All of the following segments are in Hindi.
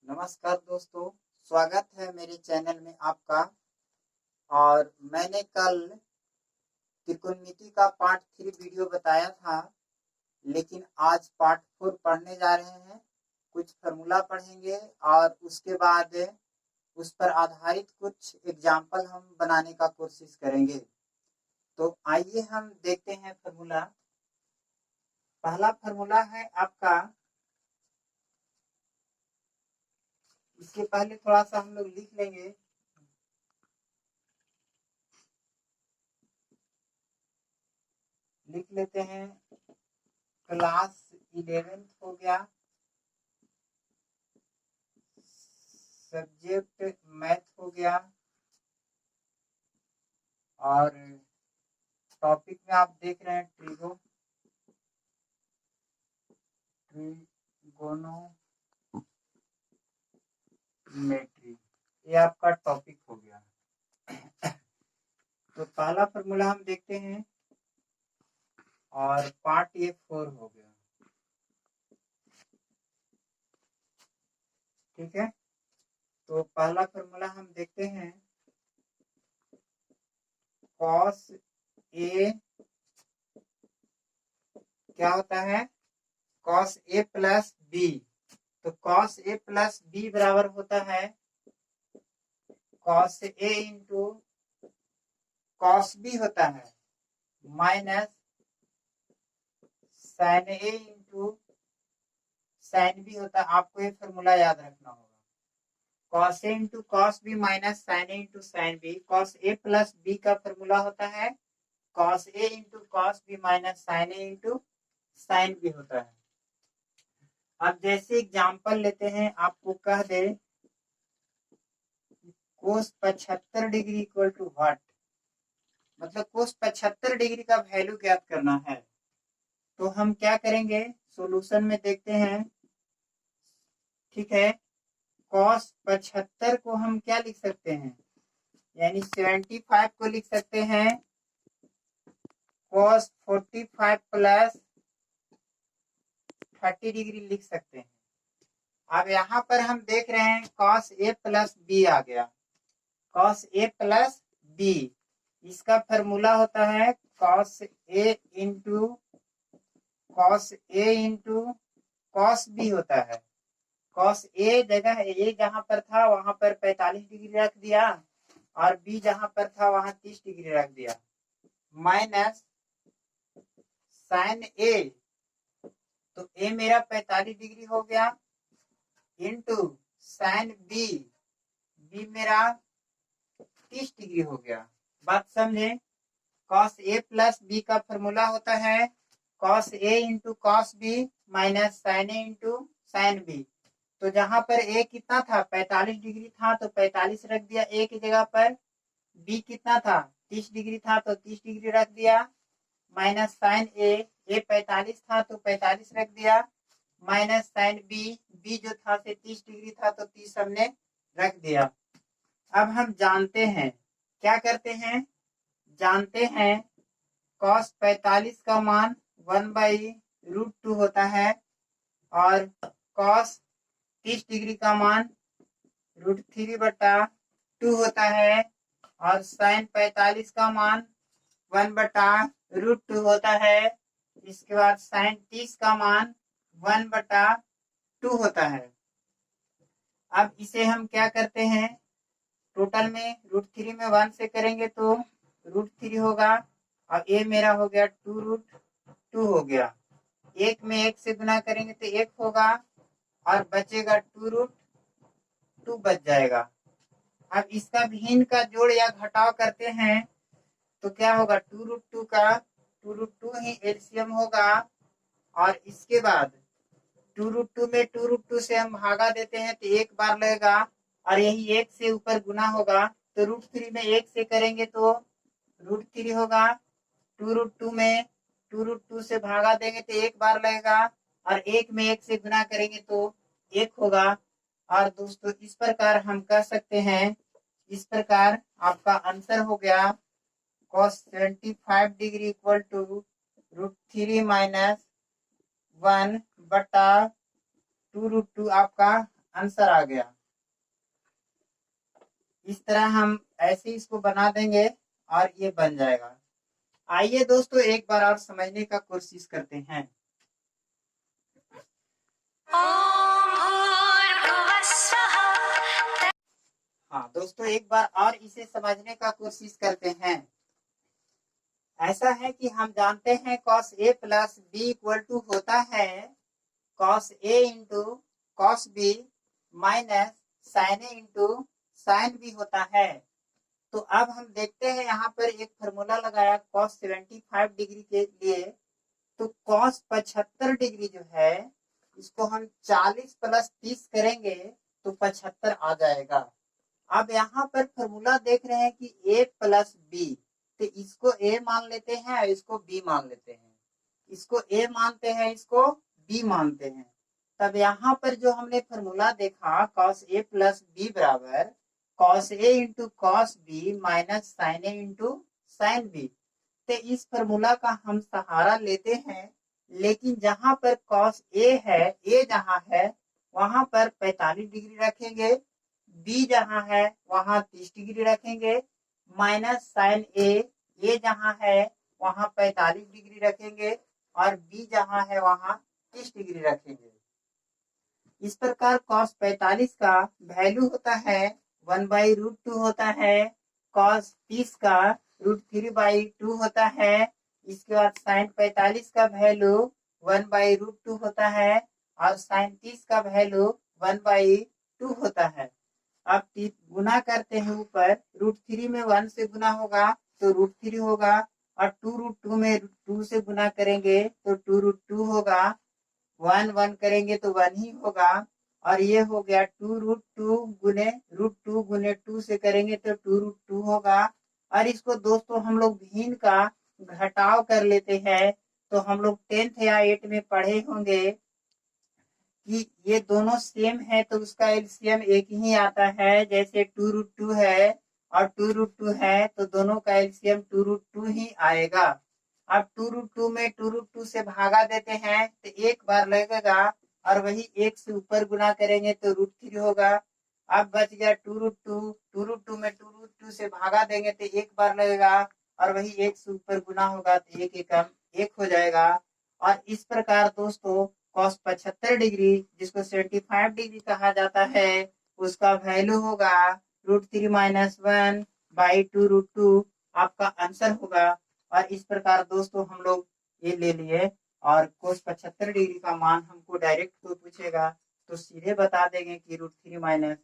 नमस्कार दोस्तों, स्वागत है मेरे चैनल में आपका। और मैंने कल त्रिकोणमिति का पार्ट 3 वीडियो बताया था, लेकिन आज पार्ट 4 पढ़ने जा रहे हैं। कुछ फार्मूला पढ़ेंगे और उसके बाद उस पर आधारित कुछ एग्जाम्पल हम बनाने का कोशिश करेंगे। तो आइए हम देखते हैं फार्मूला। पहला फार्मूला है आपका, इसके पहले थोड़ा सा हम लोग लिख लेंगे। लिख लेते हैं, क्लास 11th हो गया, सब्जेक्ट मैथ हो गया, और टॉपिक में आप देख रहे हैं ट्रिगोनोमेट्री, ये आपका टॉपिक हो गया। तो पहला फॉर्मूला हम देखते हैं और पार्ट ये 4 हो गया। ठीक है, तो पहला फॉर्मूला हम देखते हैं, कॉस ए क्या होता है, कॉस ए प्लस बी। तो कॉस ए प्लस बी बराबर होता है cos A into cos B होता है minus sine A into sine B होता है। आपको ये फॉर्मूला याद रखना होगा, cos A into cos B minus sine A into sine B. Cos A plus B का फॉर्मूला होता है cos A into cos B minus sine A into sine B होता है। अब जैसे एग्जाम्पल लेते हैं, आपको कह दे कोस 75 डिग्री इक्वल टू व्हाट, मतलब कोस 75 डिग्री का वैल्यू ज्ञात करना है। तो हम क्या करेंगे, सॉल्यूशन में देखते हैं। ठीक है, कॉस 75 को हम क्या लिख सकते हैं, यानी 75 को लिख सकते हैं कॉस 45 प्लस 30 डिग्री लिख सकते हैं। अब यहाँ पर हम देख रहे हैं कॉस ए प्लस बी आ गया, कॉस ए प्लस बी। इसका फॉर्मूला होता है cos A into cos A into cos B होता है। कॉस ए जगह ए जहां पर था वहां पर 45 डिग्री रख दिया, और बी जहां पर था वहां 30 डिग्री रख दिया, माइनस साइन ए, तो ए मेरा 45 डिग्री हो गया, इंटू साइन बी, बी मेरा 30 डिग्री हो गया। बात समझे, कॉस ए प्लस बी का फॉर्मूला होता है cos A into cos B minus sine A into sine B. तो जहां पर ए कितना था, 45 डिग्री था, तो 45 रख दिया ए की जगह पर। बी कितना था, 30 डिग्री था, तो 30 डिग्री रख दिया, माइनस साइन ए 45 था तो 45 रख दिया, माइनस साइन बी जो था से 30 डिग्री था तो 30 हमने रख दिया। अब हम जानते हैं, क्या करते हैं, जानते हैं कॉस 45 का मान 1/√2 होता है, और कॉस 30 डिग्री का मान √3/2 होता है, और साइन 45 का मान 1/√2 होता है। इसके बाद साइन 30 का मान 1/2 होता है। अब इसे हम क्या करते हैं, टोटल में √3 में 1 से करेंगे तो √3 होगा, और ए मेरा हो गया 2√2 हो गया। एक में एक से गुना करेंगे तो एक होगा, और बचेगा 2√2 बच जाएगा। अब इसका भिन्न का जोड़ या घटाव करते हैं तो क्या होगा, 2√2 का 2√2 ही एलसीएम होगा, और इसके बाद 2√2 में 2√2 से हम भागा देते हैं तो एक बार लगेगा, और यही एक से ऊपर गुना होगा, तो √3 में एक से करेंगे तो √3 होगा। 2√2 में 2√2 से भागा देंगे तो एक बार लगेगा, और एक में एक से गुना करेंगे तो एक होगा। और दोस्तों इस प्रकार हम कह सकते हैं, इस प्रकार आपका आंसर हो गया cos 75 डिग्री इक्वल टू √3 - 1/2√2 आपका आंसर आ गया। इस तरह हम ऐसे इसको बना देंगे और ये बन जाएगा। आइए दोस्तों एक बार और समझने का कोशिश करते हैं। हाँ दोस्तों एक बार और इसे समझने का कोशिश करते हैं। ऐसा है कि हम जानते हैं cos a plus B equal to होता है cos a into cos b minus sin a into sin b होता है। तो अब हम देखते हैं यहाँ पर एक फॉर्मूला लगाया cos 75 डिग्री के लिए। तो cos 75 डिग्री जो है इसको हम 40 प्लस 30 करेंगे तो 75 आ जाएगा। अब यहाँ पर फॉर्मूला देख रहे हैं कि a प्लस बी, तो इसको a मान लेते हैं और इसको b मान लेते हैं। इसको a मानते हैं, इसको b मानते हैं। तब यहाँ पर जो हमने फॉर्मूला देखा cos a प्लस बी बराबर cos a into cos b minus sin a into sin b। तो इस फॉर्मूला का हम सहारा लेते हैं, लेकिन जहां पर cos a है, a जहां है वहां पर 45 डिग्री रखेंगे, b जहां है वहां 30 डिग्री रखेंगे, माइनस sin a जहां है वहां 45 डिग्री रखेंगे और b जहां है वहां 30 डिग्री रखेंगे। इस प्रकार cos 45 का वैल्यू होता है 1/√2 होता है, cos 30 का √3/2 होता है। इसके बाद sin 45 का वैल्यू 1/√2 होता है और sin 30 का वैल्यू 1/2 होता है। अब गुना करते हैं, ऊपर √3 में 1 से गुना होगा तो √3 होगा और 2√2 में 2 से गुना करेंगे तो 2√2 होगा, 1 करेंगे तो 1 ही होगा। और ये हो गया 2√2 गुने √2 गुने 2 से करेंगे तो 2√2 होगा। और इसको दोस्तों हम लोग भिन्न का घटाव कर लेते हैं, तो हम लोग 10th या 8 में पढ़े होंगे कि ये दोनों सेम है तो उसका एलसीएम एक ही आता है। जैसे 2√2 है और 2√2 है तो दोनों का एलसीएम 2√2 ही आएगा। अब 2√2 में 2√2 से भागा देते हैं तो एक बार लगेगा और वही एक से ऊपर गुना करेंगे तो √3 होगा। अब बच गया 2√2, 2√2 में 2√2 से भागा देंगे तो एक बार लगेगा और वही एक से ऊपर गुना होगा तो एक एकम एक हो जाएगा। और इस प्रकार दोस्तों cos 75 डिग्री जिसको 75 डिग्री कहा जाता है उसका वैल्यू होगा √3 माइनस 1/2√2 आपका आंसर होगा। और इस प्रकार दोस्तों हम लोग ये ले लिए और cos 75 डिग्री का मान हमको डायरेक्ट कोई पूछेगा तो सीधे बता देंगे कि √3 माइनस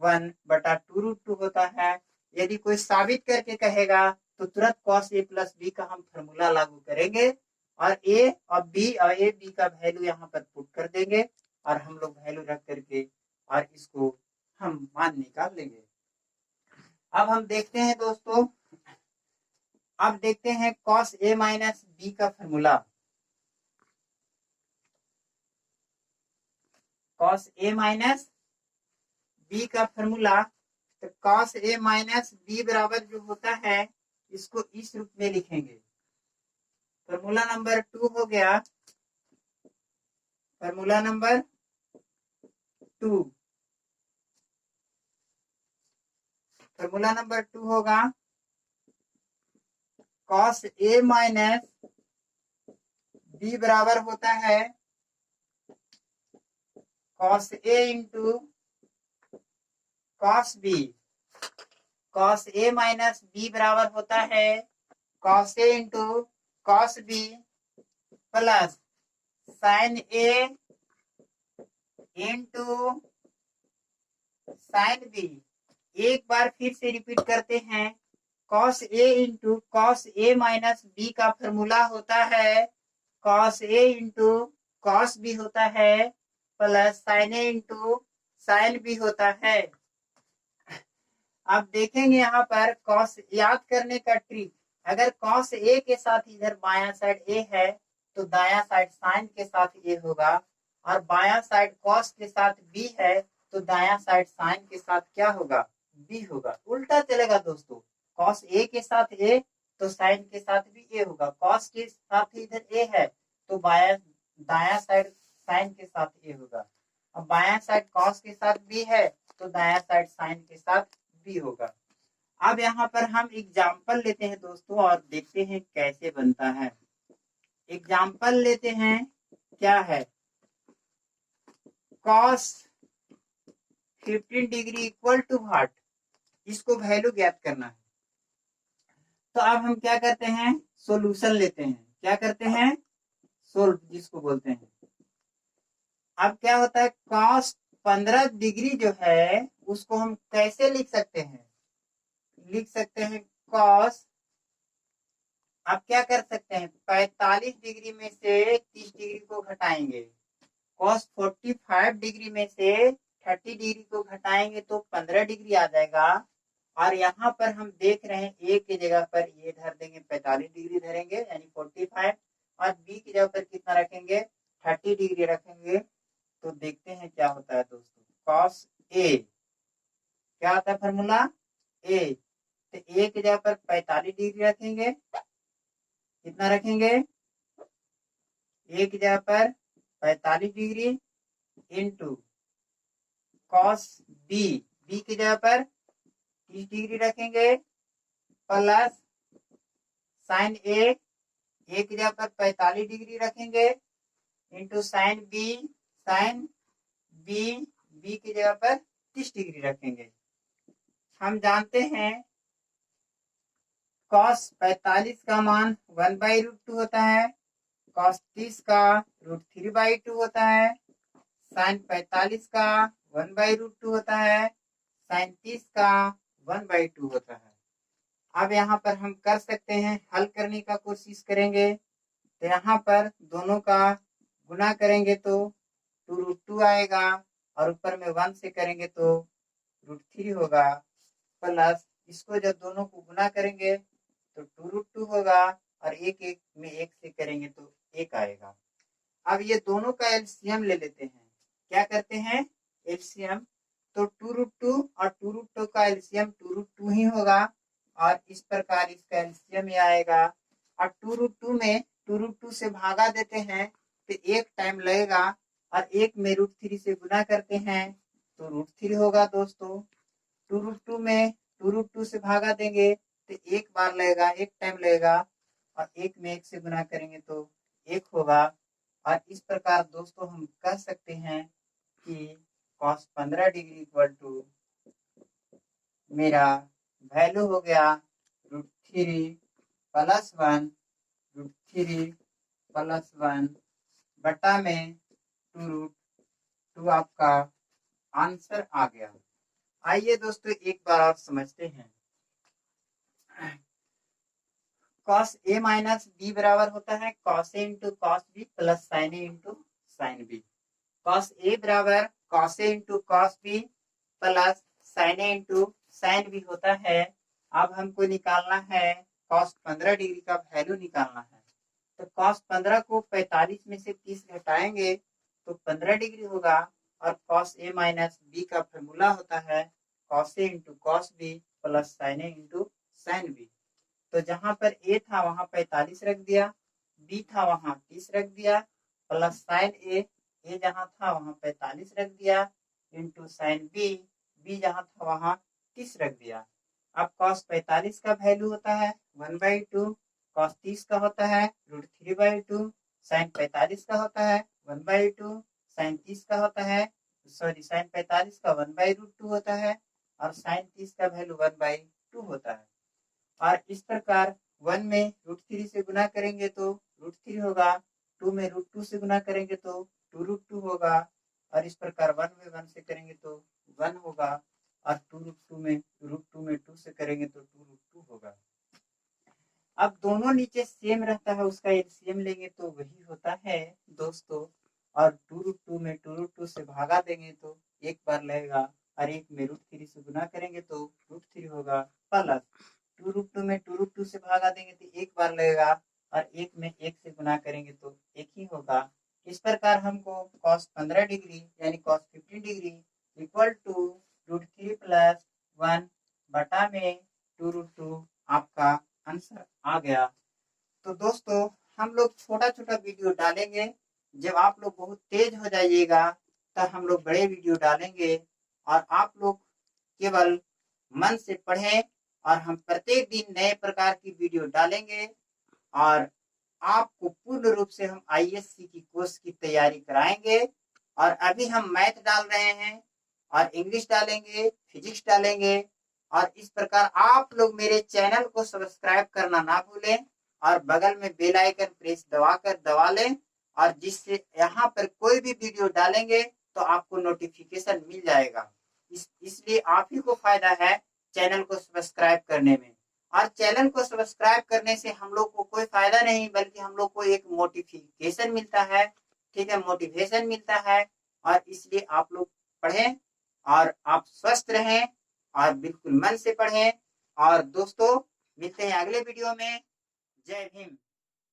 1/2√2 होता है। यदि कोई साबित करके कहेगा तो तुरंत cos a प्लस बी का हम फॉर्मूला लागू करेंगे और ए और बी और ए बी का वैल्यू यहाँ पर पुट कर देंगे और हम लोग वैल्यू रख करके और इसको हम मान निकाल लेंगे। अब हम देखते हैं दोस्तों, अब देखते हैं cos a माइनस बी का formula. cos a minus B का फॉर्मूला, तो cos a माइनस बी बराबर जो होता है इसको इस रूप में लिखेंगे। फॉर्मूला नंबर 2 हो गया, फॉर्मूला नंबर 2, फॉर्मूला नंबर 2 होगा cos a माइनस बी बराबर होता है cos a into cos b। cos a minus B बराबर होता है cos a into cos b plus sin a into sin b। एक बार फिर से रिपीट करते हैं, cos a into cos a minus b का फॉर्मूला होता है cos a into cos b होता है plus sin a into sin b होता है। अब देखेंगे यहाँ पर cos याद करने का ट्रिक, अगर cos a के साथ इधर बायां साइड a है तो दायां साइड sin के साथ a होगा और बायां साइड cos के साथ b है तो दायां साइड sin के साथ क्या होगा, b होगा। उल्टा चलेगा दोस्तों, cos a के साथ a तो sin के साथ भी a होगा, cos के साथ इधर a है तो दायां साइड sin के साथ a होगा। अब बायां साइड कॉस के साथ बी है तो दायां साइड साइन के साथ बी होगा। अब यहाँ पर हम एग्जाम्पल लेते हैं दोस्तों और देखते हैं कैसे बनता है। एग्जाम्पल लेते हैं, क्या है, cos 15 degree equal to what, इसको वैल्यू ज्ञात करना है। तो अब हम क्या करते हैं, सॉल्यूशन लेते हैं। क्या करते हैं, सोल्व जिसको बोलते हैं। अब क्या होता है, कॉस 15 डिग्री जो है उसको हम कैसे लिख सकते हैं, लिख सकते हैं कॉस, आप क्या कर सकते हैं, 45 डिग्री में से 30 डिग्री को घटाएंगे, कॉस 45 डिग्री में से 30 डिग्री को घटाएंगे तो 15 डिग्री आ जाएगा। और यहाँ पर हम देख रहे हैं ए की जगह पर ये धर देंगे, 45 डिग्री धरेंगे यानी 45, और बी की जगह पर कितना रखेंगे, 30 डिग्री रखेंगे। तो देखते हैं क्या होता है दोस्तों, कॉस ए क्या होता है फॉर्मूला, ए, तो ए की जगह पर 45 डिग्री रखेंगे, कितना रखेंगे, ए की जगह पर 45 degree into cos B, B की जगह पर 30 डिग्री रखेंगे, प्लस साइन ए, ए की जगह पर 45 डिग्री रखेंगे, into sine B, sine B, B की जगह पर 30 डिग्री रखेंगे। हम जानते हैं कॉस 45 का मान 1/√2 होता है, कॉस 30 का √3/2 होता है, साइन 45 का 1/√2 होता है, साइन 30 का 1/2 होता है। अब यहाँ पर हम कर सकते हैं, हल करने का कोशिश करेंगे तो यहाँ पर दोनों का गुना करेंगे तो 2√2 आएगा, और ऊपर में 1 से करेंगे तो √3 होगा, प्लस इसको जब दोनों को गुना करेंगे तो 2√2 होगा, और एक एक में एक से करेंगे तो एक आएगा। अब ये दोनों का एलसीएम ले लेते हैं। क्या करते हैं, एलसीएम, तो 2√2 और 2√2 का एलसीएम 2√2 ही होगा, और इस प्रकार इसका एलसीएम ही आएगा। और 2√2 में 2√2 से भागा देते हैं तो एक टाइम लगेगा, और एक में √3 से गुना करते हैं तो √3 होगा दोस्तों। 2√2 में 2√2 से भागा देंगे तो एक बार लगेगा, एक टाइम लगेगा, और एक में एक से गुना करेंगे तो एक होगा। और इस प्रकार दोस्तों हम कह सकते हैं कि cos 15 डिग्री इक्वल टू मेरा वैल्यू हो गया √3 + 1, √3 + 1 बटा में 2√2 आपका आंसर आ गया। आइए दोस्तों एक बार और समझते हैं। cos a माइनस बी बराबर होता है cos a into cos b plus sin a into sin b। cos a बराबर cos a into cos b plus sin a into sin b होता है। अब हमको निकालना है cos 15 डिग्री का वैल्यू निकालना है। तो cos 15 को 45 में से 30 घटाएंगे तो 15 डिग्री होगा, और cos a माइनस b का फॉर्मूला होता है cos a into cos b plus sin a into sin b। तो जहां पर a था वहां 45 रख दिया, b था वहां 30 रख दिया, प्लस साइन a, a जहां था वहां 45 रख दिया, इंटू साइन b, b जहां था वहां 30 रख दिया। अब cos 45 का वैल्यू होता है 1/2, cos 30 का होता है √3/2, साइन 45 का होता है 1/2, साइन 30 का होता है, सॉरी साइन 45 का 1/√2 होता है, और साइन 30 का वैल्यू 1/2 होता है। और इस प्रकार 1 में √3 से गुना करेंगे तो √3 होगा, 2 में √2 से गुना करेंगे तो 2√2 होगा, और इस प्रकार 1 में 1 से करेंगे तो 1 होगा, और 2√2 में 2 से करेंगे तो 2√2 होगा। अब दोनों नीचे सेम रहता है, उसका एलसीएम लेंगे तो वही होता है दोस्तों, और 2√2 में 2√2 से भागा देंगे तो एक बार लगेगा, और एक में √3 से गुना करेंगे तो √3 होगा, प्लस 2√2 में 2√2 से भागा देंगे तो एक बार लगेगा, और एक में एक से गुना करेंगे तो एक ही होगा। इस प्रकार हमको cos 15 डिग्री यानी cos 15 डिग्री इक्वल टू √3 + 1 बटा में 2√2 आपका आंसर आ गया। तो दोस्तों हम लोग छोटा छोटा वीडियो डालेंगे, जब आप लोग बहुत तेज हो जाइएगा तक हम लोग बड़े वीडियो डालेंगे और आप लोग केवल मन से पढ़ें और हम प्रत्येक दिन नए प्रकार की वीडियो डालेंगे और आपको पूर्ण रूप से हम आईएएससी की कोर्स की तैयारी कराएंगे। और अभी हम मैथ डाल रहे हैं और इंग्लिश डालेंगे, फिजिक्स डालेंगे और इस प्रकार आप लोग मेरे चैनल को सब्सक्राइब करना ना भूलें और बगल में बेल आइकन प्रेस दबा लें और जिससे यहाँ पर कोई भी वीडियो डालेंगे तो आपको नोटिफिकेशन मिल जाएगा। इसलिए आप ही को फायदा है चैनल को सब्सक्राइब करने में। और चैनल को सब्सक्राइब करने से हम लोग को कोई फायदा नहीं बल्कि हम लोग को एक मोटिफिकेशन मिलता है, ठीक है, मोटिवेशन मिलता है। और इसलिए आप लोग पढ़ें और आप स्वस्थ रहें और बिल्कुल मन से पढ़ें। और दोस्तों मिलते हैं अगले वीडियो में। जय भीम।